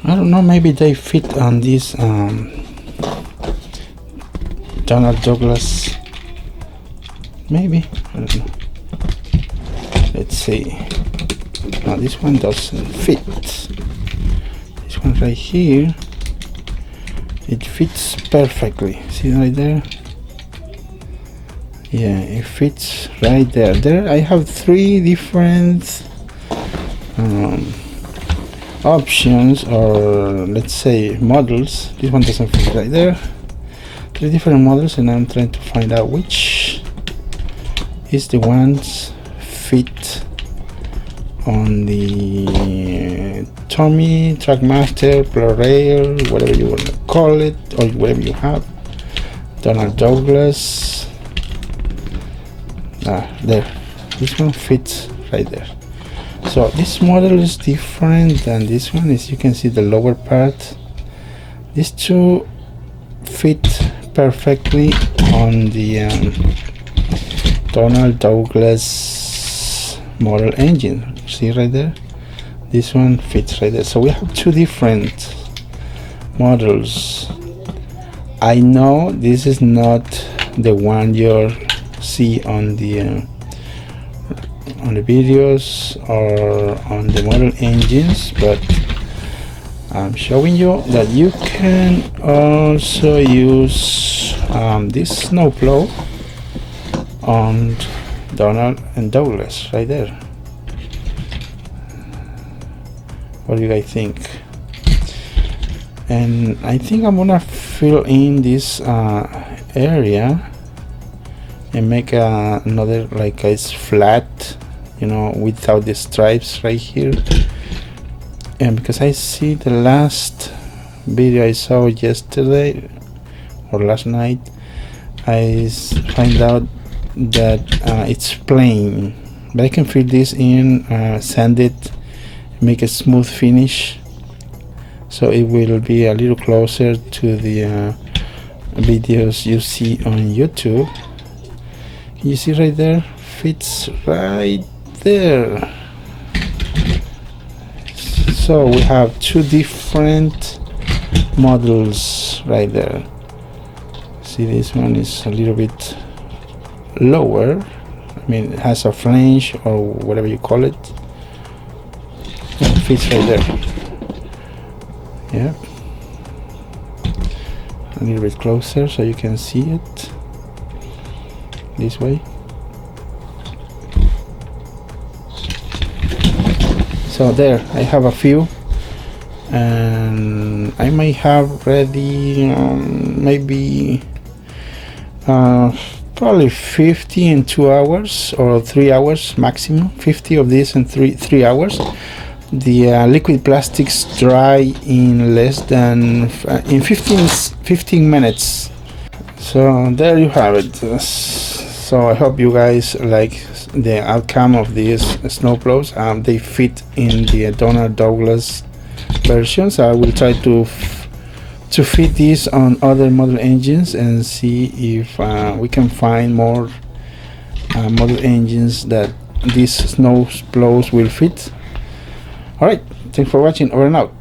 I don't know, maybe they fit on this Donald Douglas, maybe, I don't know. Let's see. No, this one doesn't fit. This one right here, it fits perfectly. See right there? Yeah, it fits right there. There I have 3 different options, or let's say models. This one doesn't fit right there. 3 different models, and I'm trying to find out which is the ones fit on the Tomy, Trackmaster, Plarail, whatever you want to call it, or whatever you have. Donald Douglas. There. This one fits right there. So this model is different than this one. As you can see, the lower part. These 2 fit perfectly on the Donald Douglas model engine. See right there? This one fits right there. So we have 2 different models. I know this is not the one you see on the videos or on the model engines, but I'm showing you that you can also use this snowplow on Donald and Douglas right there. What do you guys think? And I think I'm gonna fill in this area and make another, like it's flat, you know, without the stripes right here. And because I see the last video I saw yesterday or last night, I find out that it's plain, but I can fill this in, sand it, make a smooth finish, so it will be a little closer to the videos you see on YouTube. Can you see right there? Fits right there. So we have 2 different models right there. See, this one is a little bit lower. I mean, it has a flange or whatever you call it. It fits right there. Yeah. A little bit closer so you can see it. This way. So there, I have a few, and I may have ready maybe probably 50 in 2 hours or 3 hours maximum. 50 of this in 3 hours. The liquid plastics dry in less than in 15 minutes. So there you have it. So I hope you guys like the outcome of these snowplows. They fit in the Donald Douglas versions. I will try to fit these on other model engines and see if we can find more model engines that these snowplows will fit. Alright, thanks for watching. Over and out.